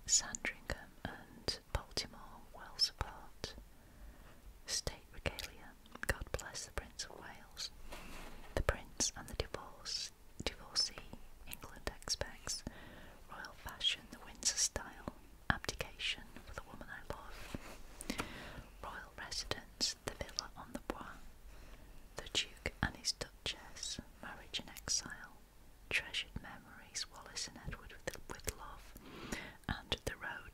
Sandringham and Baltimore Wells apart. State regalia. God bless the Prince of Wales. The Prince and the divorcee. England expects. Royal fashion, the Windsor style. Abdication for the woman I love. Royal residence, the villa on the Bois. The Duke and his Duchess. Marriage in exile. Treasured memories, Wallis and Edward with love. And the road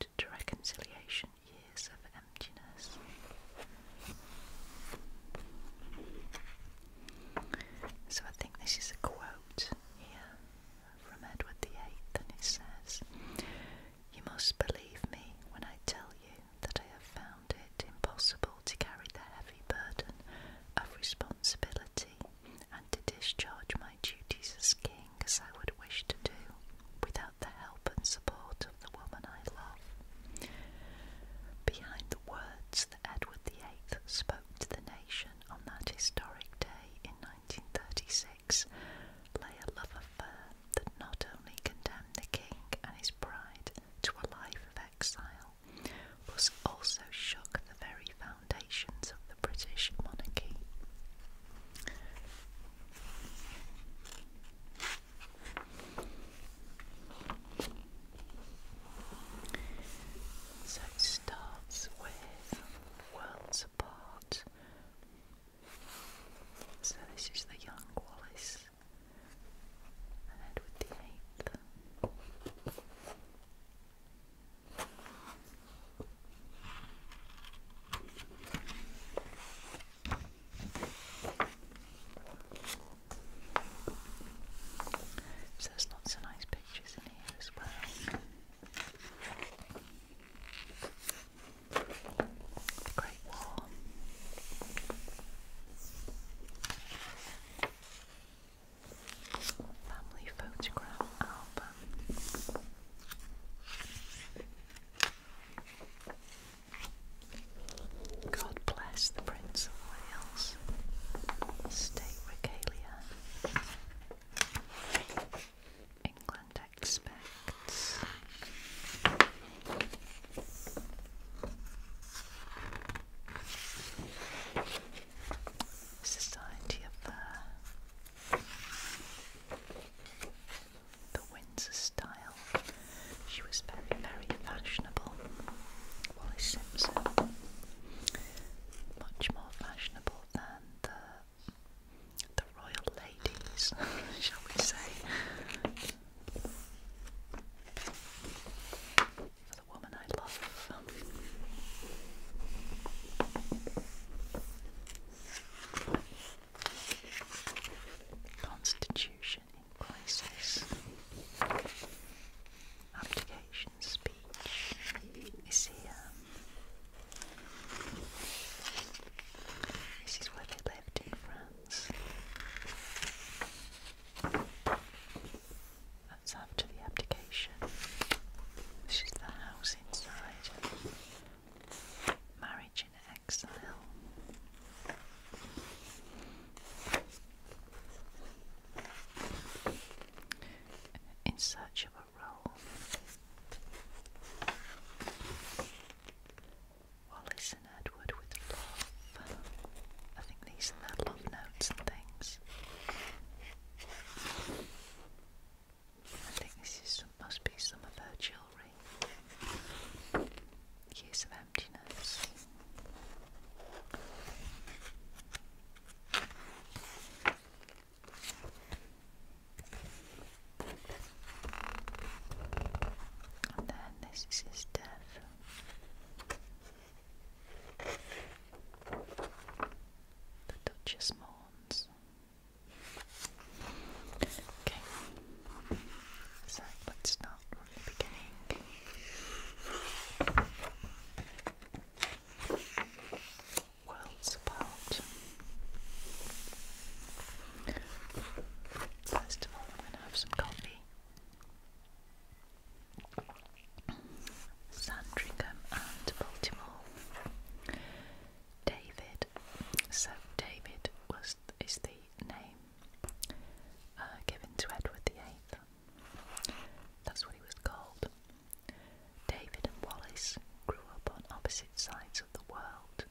opposite sides of the world,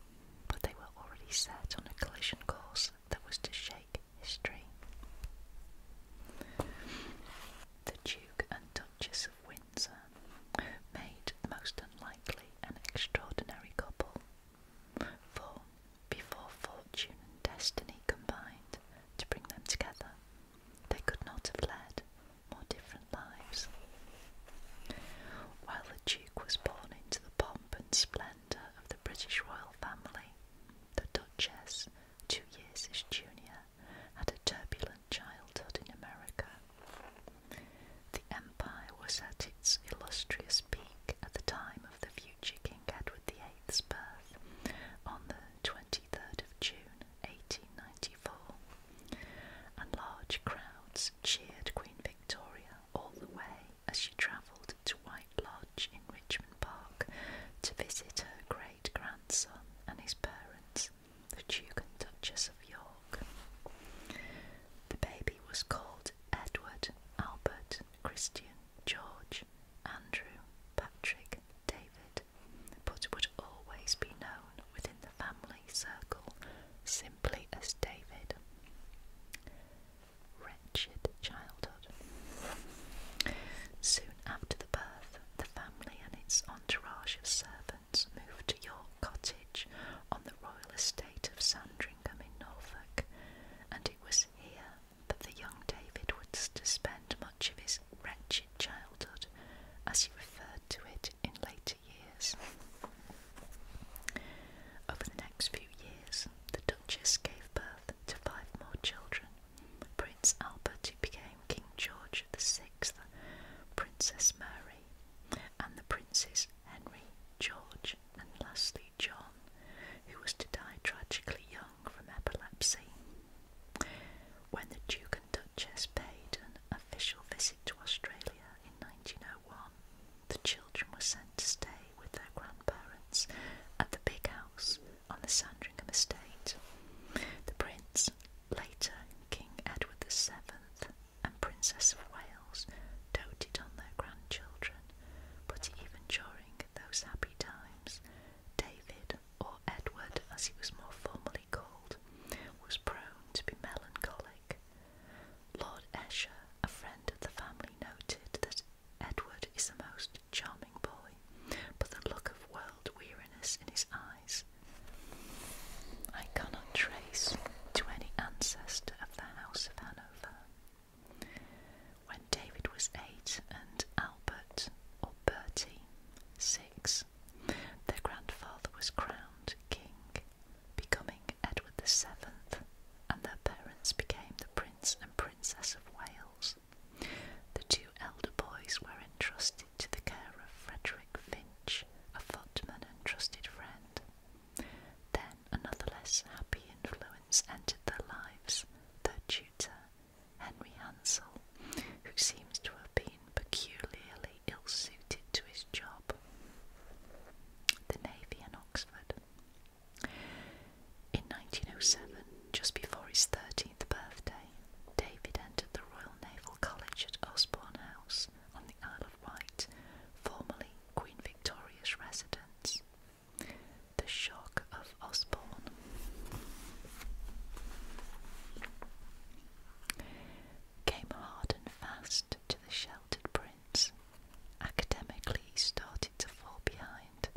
but they were already set on a collision course that was to shake history. The Duke and Duchess of Windsor made the most unlikely and extraordinary couple, for before fortune and destiny combined to bring them together, they could not have led more different lives. While the Duke was born into the pomp and splendour of the British royal family, the Duchess, 2 years his junior, had a turbulent childhood in America. The Empire was at its illustrious peak at the time of the future King Edward VIII's birth on the 23rd of June 1894, and large crowds cheered Queen Victoria all the way as she travelled to White Lodge in Richmond Park to visit her great-grandson and his parents, the Duke and Duchess of York. The baby was called Edward, Albert, Christian, George, Andrew, Patrick, David, but would always be known within the family circle simply as David. Wretched childhood. Soon after the birth, the family and its entourage of servants moved to York Cottage on the royal estate of Sandringham in Norfolk, and it was here that the young David was to spend much of his wretched childhood, as he referred to it in later years. Over the next few years, the Duchess gave birth to 5 more children: Prince Albert, who became King George VI, Princess Mary, and the Princes Henry, George, and lastly John, who was to die tragically young from epilepsy. When the Duke and Duchess paid an official visit to Australia in 1901, the children were sent to stay with their grandparents at the big house on the Sandringham estate. The Prince, later King Edward VII, and Princess of Wales doted on their grandchildren, but even during those happy times, David, or Edward as he was more formally called, was prone to be melancholic. Lord Esher, a friend of the family, noted that Edward is a most charming boy, but the look of world weariness in his eyes I cannot trace to any ancestor of the House of Hanover. When David was 8 and Albert, or Bertie, 6, their grandfather was crowned king, becoming Edward VII, and their parents became the Prince and Princess of Wales. The 2 elder boys were entrusted to the care of Frederick Finch, a footman and trusted friend. Then another less happy influence entered their lives, their tutor, Henry Hansel, who seems to have been peculiarly ill-suited to his job. The Navy and Oxford. In 1907, just before his 13th birthday, David entered the Royal Naval College at Osborne House on the Isle of Wight, formerly Queen Victoria's residence. The shock of Osborne. Came hard and fast to the sheltered prince. Academically he started to fall behind.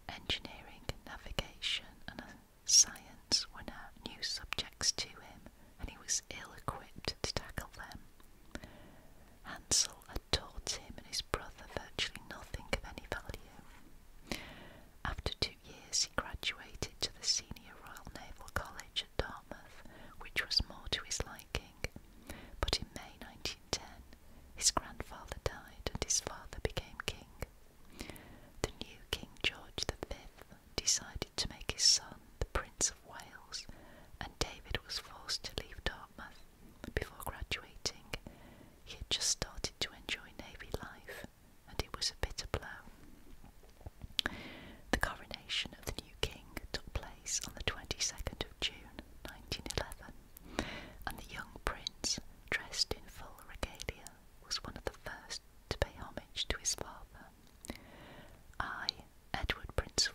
Engineering, navigation and science were now new subjects to him, and he was ill-equipped to tackle them. Hansel had taught him and his brother virtually nothing of any value. After 2 years he graduated to the Senior Royal Naval College at Dartmouth, which was more to his liking, but in May 1910 his grandfather died and his father became king. The new King George V decided to make his son the Prince of Wales, and David was forced to leave Dartmouth. Before graduating, he had just started to enjoy Navy life, and it was a bitter blow. The coronation of the new king took place on the 22nd of June 1911, and the young prince, dressed in full regalia, was one of the first to pay homage to his father. I, Edward, Prince of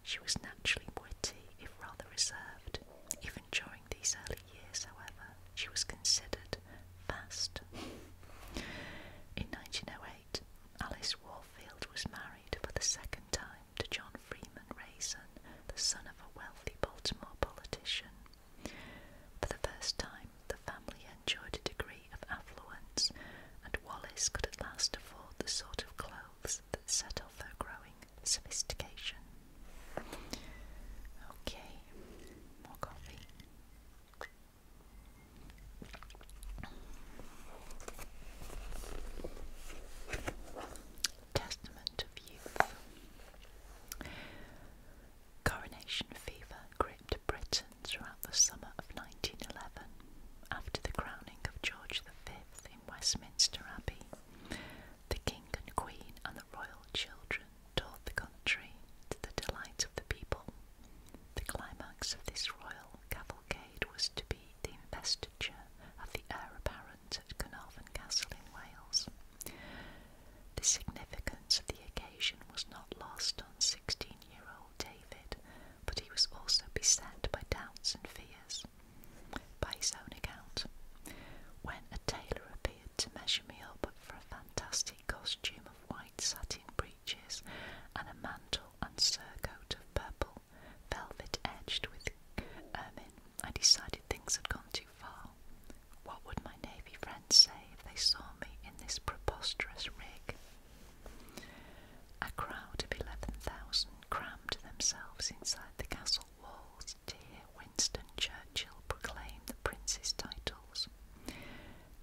She was naturally witty, if rather reserved. Even during these early years, however, she was considered fast. In 1908, Alice Warfield was married for the second time to John Freeman Raisin, the son of a wealthy Baltimore politician. For the first time, the family enjoyed a degree of affluence, and Wallis could at last afford the sort of clothes that set off her growing sophistication. Okay, more coffee. Testament of Youth. Coronation fever gripped Britain throughout the summer of 1911. After the crowning of George V in Westminster Abbey, the King and Queen and the royal children toured the country to the delight of the people. The climax of this royal cavalcade was to be the investiture of the heir apparent at Carnarvon Castle in Wales. The significance of the occasion was not lost on 16-year-old David, but he was also beset by doubts and fears. By his own account, when a tailor appeared to measure me up for a fantastic costume of white satin breeches and a mantle and surcoat of purple velvet edged with ermine, I decided things had gone too far. What would my navy friends say if they saw me in this preposterous rig? A crowd of 11,000 crammed themselves inside the castle walls to hear Winston Churchill proclaim the prince's titles.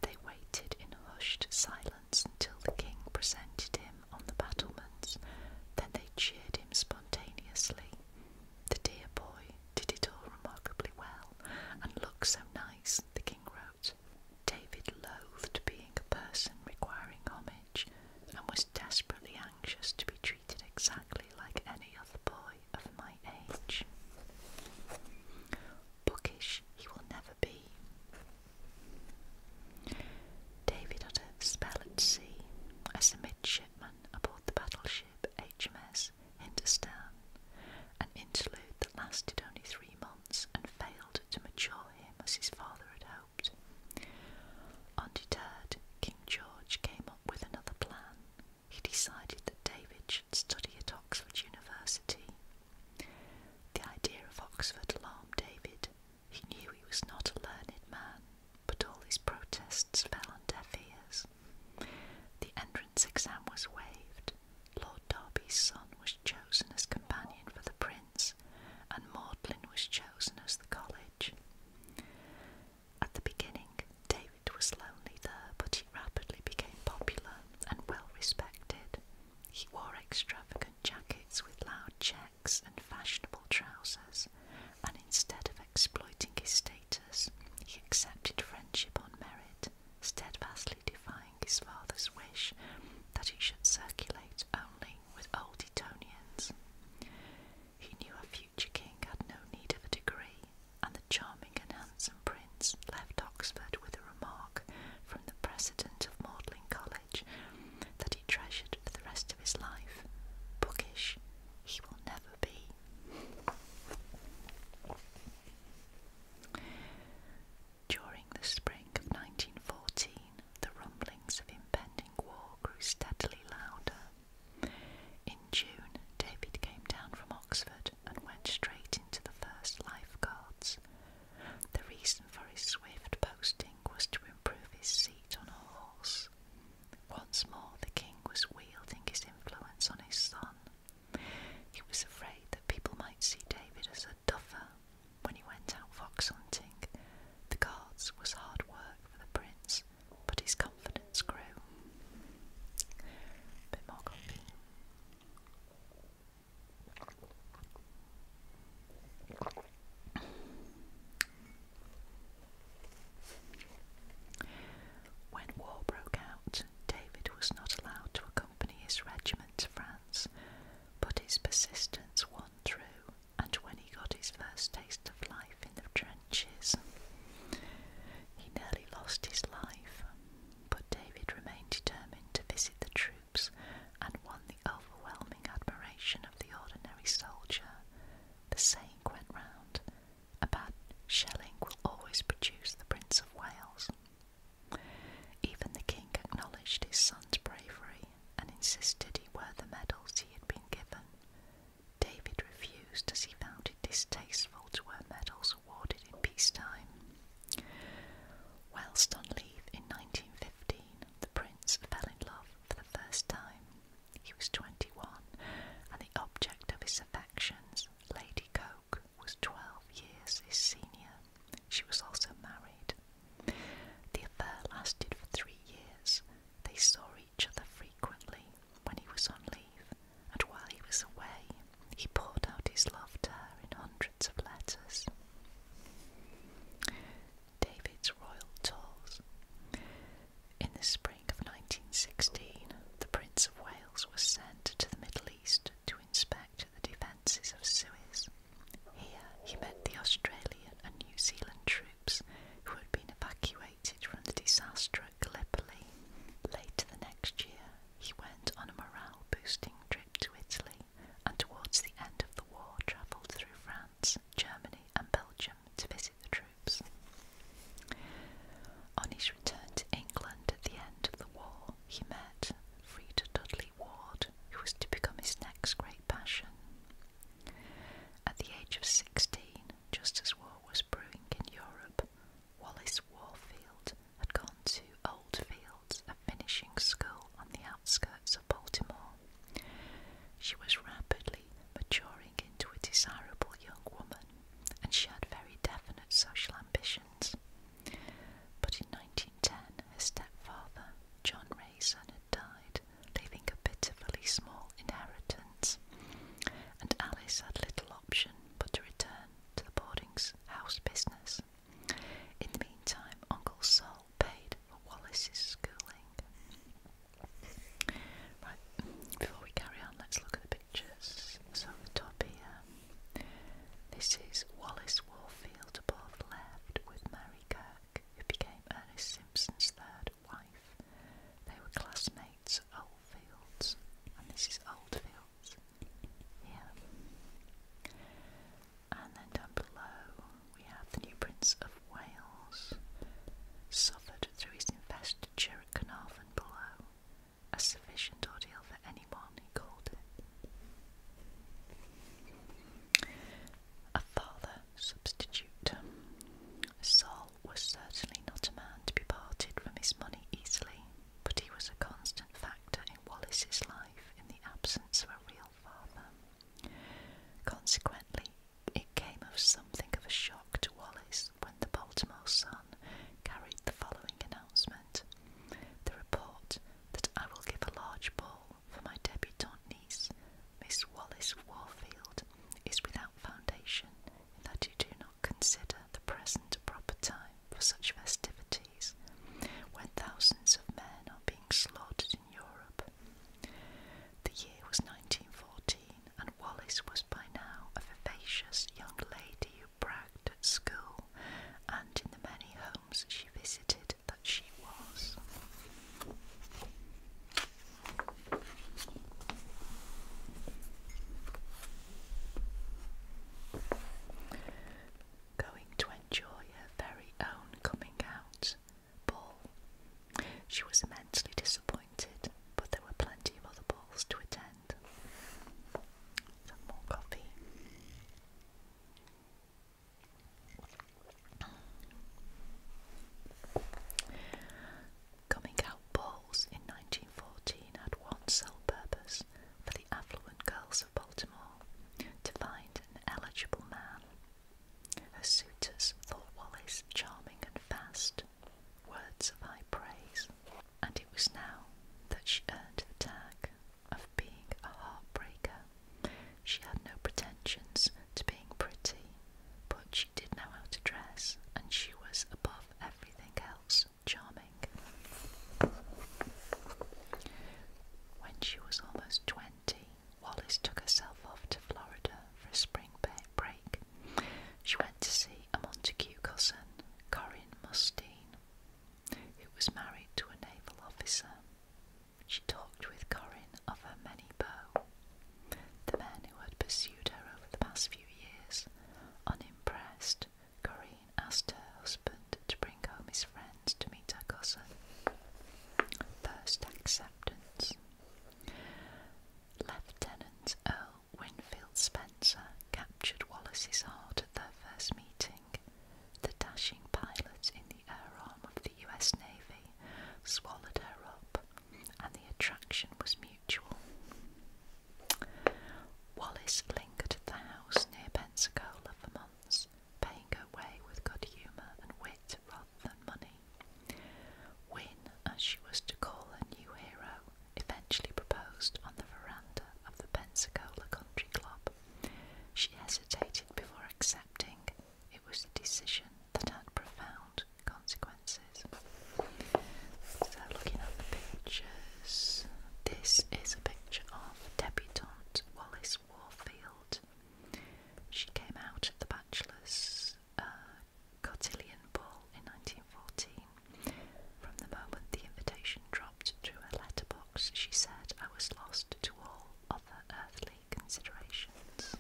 They waited in hushed silence until the king presented him on the battlements, then they cheered him spontaneously. The dear boy did it all remarkably well, and looked so nice, the king wrote. David loathed being a person requiring homage, and was desperately anxious to be treated exactly like any other boy of my age. Bookish he will never be. David had a spell at sea as a midshipman aboard the battleship HMS Hindustan, an interlude that lasted only 3 months and failed to mature him as his father had hoped. Undeterred, King George came up with another plan. He decided that David should study at Oxford University. The idea of Oxford alarmed David. He knew he was not a learned man, but all his protests fell on deaf ears. The entrance exam was waived. Lord Darby's son was chosen as companion for the prince, and Magdalen was chosen as the college. At the beginning, David was lonely there, but he rapidly became popular and well respected. He wore extravagant jackets with loud checks and fashionable trousers, and instead of exploiting his status, he accepted friendship on merit, steadfastly defying his father's wish that he should circulate only with old Etonians. He knew a future king had no need of a degree, and the charming and handsome prince left Oxford with a remark from the president of Magdalen College that he treasured for the rest of his life. Bookish he will never be. During the spring of 1914, the rumblings of impending war grew steadily louder. In June, David came down from Oxford and went straight into the First Life Guards. The reason for his swift posting was to improve his seat on a horse. Once more the king was wielding his influence on his son. He was afraid that people might see David as a duffer when he went out fox hunting. The guards was hard work for the prince, but his confidence grew. Bit more coffee. When war broke out, David was not allowed to accompany his regiment to France, but his persistence won through, and when he got his first taste of life in the trenches, he nearly lost his life. But David remained determined to visit the troops, and won the overwhelming admiration of the ordinary soldier, Wallis lingered at the house near Pensacola for months, paying her way with good humour and wit rather than money. Wynne, as she was to call her new hero, eventually proposed on the veranda of the Pensacola Country Club. She hesitated before accepting. It was a decision that had profound consequences. So, looking at the pictures, this is a picture of debutante Wallis Warfield. She came out at the Bachelor's cotillion ball in 1914. From the moment the invitation dropped through her letterbox, she said, "I was lost to all other earthly considerations."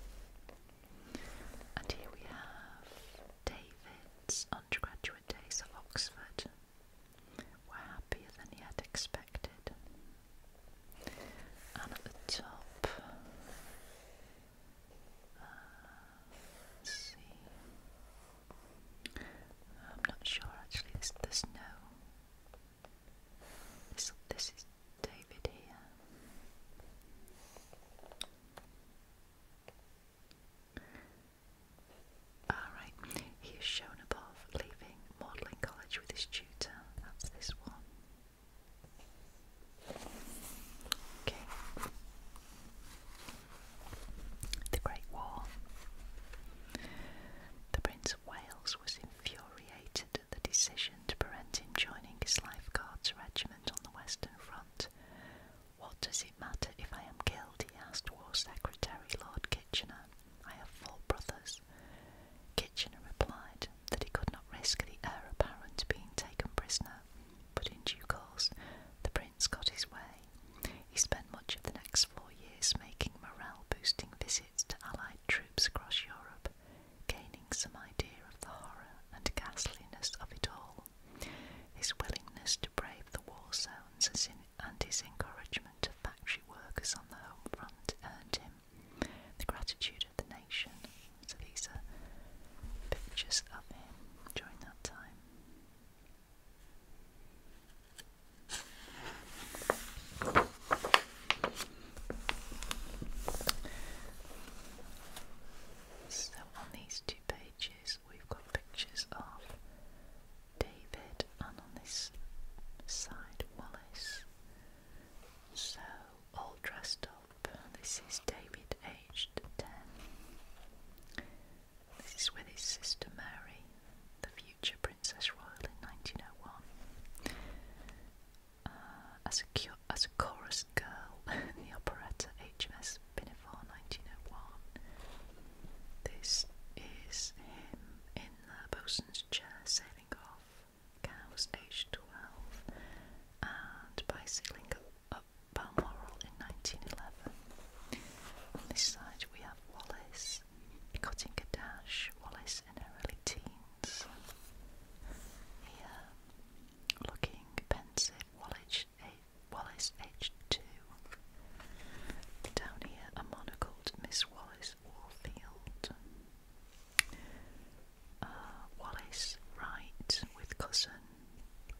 And here we have David's undergraduate days at Oxford were happier than he had expected. And at the top, let's see, I'm not sure actually, there's no, this is David here. Alright, he is shown above, leaving modelling college with his tutor. That's this one. Okay. The Great War. The Prince of Wales was infuriated at the decision to prevent him joining his Lifeguards regiment on the Western Front. "What does it matter if I am killed?" he asked War Secretary Lord Kitchener. "I have 4 brothers." Kitchener replied that he could not risk the heir apparent being taken prisoner, but in due course the prince got his way. He spent much of the next 4 years making morale-boosting visits to Allied troops across Europe, gaining some idea of the horror and ghastliness of it all. His willingness to brave the war zones and his encouragement of factory workers on the home front earned him the gratitude of the nation. So these are pictures of him during that time. So on these 2 pages we've got pictures of David and on this side Wallis. So all dressed up. This is David aged 10. This is with his sister Mary, the future Princess Royal in 1901. As a chorus girl in the operetta HMS Pinafore 1901. This is him in the bosun's chair sailing off Cowes aged 12 and bicycling up Balmoral in 1911. On this side we have Wallis cutting a dash, Wallis in her early teens. Here, looking pensive, Wallis aged 2. Down here, a monocled Miss Wallis Warfield. Wallis right with cousin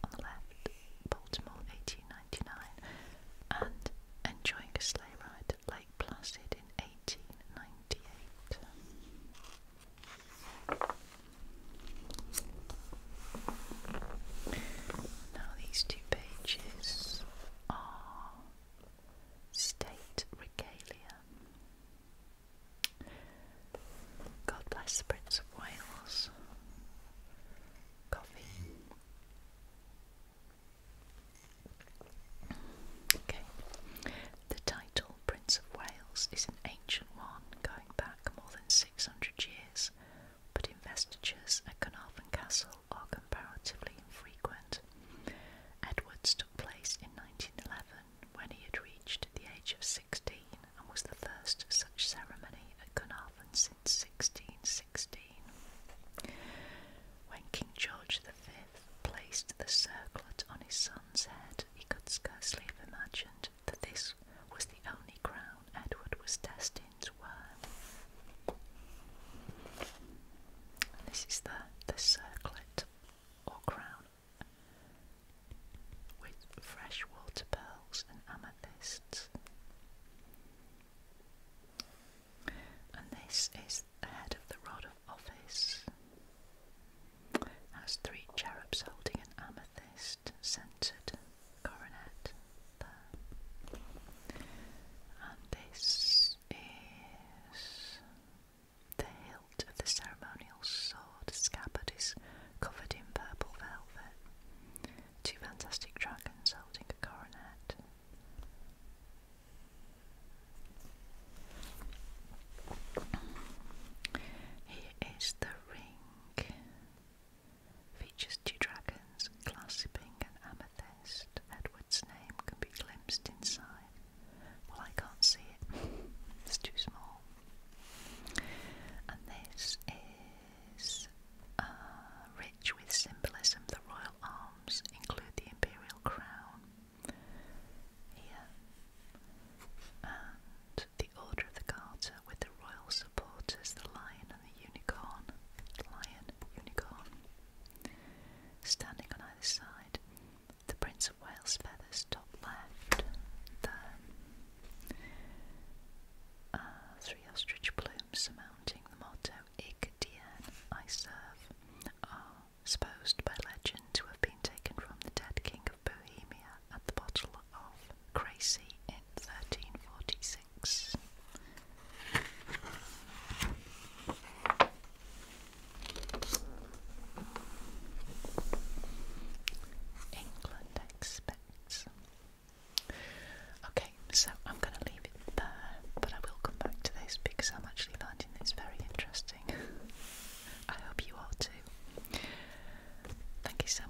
on the left, Baltimore 1899, and enjoying a sleigh ride at Lake Placid in 1898. Now these 2 pages are state regalia. God bless the Prince of Wales. Coffee. Okay. The title Prince of Wales is an ancient one going back more than 600 years, but investitures at Carnarvon Castle are comparatively infrequent. Edward's took place in 1911 when he had reached the age of 16 and was the first such ceremony at Carnarvon since 1616. When King George V placed the circlet on his son's head, he could scarcely have imagined that this was the only crown Edward was destined to wear. This is the circlet or crown with freshwater pearls and amethysts. this is the head of the rod of office. Has 3 cherubs holding an amethyst centered coronet there. And this is the hilt of the ceremonial sword. Scabbard is covered in purple velvet. 2 fantastic dragons holding a coronet. Here is the ring. Features 2 dragons clasping an amethyst. Edward's name can be glimpsed inside. Well, I can't see it. It's too small. And this is rich with symbolism. The royal arms include the imperial crown here, and the Order of the Garter with the royal supporters, the lion and the unicorn. Lion, unicorn. Standing on either side, the Prince of Wales feathers, top left. The 3 ostrich plumes surmounting the motto "Ig Dien, I serve," are supposed by legend to have been taken from the dead king of Bohemia at the Bottle of Crecy in 1346. England expects. Okay, so I'm going to leave it there, but I will come back to this because I'm actually finding this very interesting. I hope you are too. Thank you so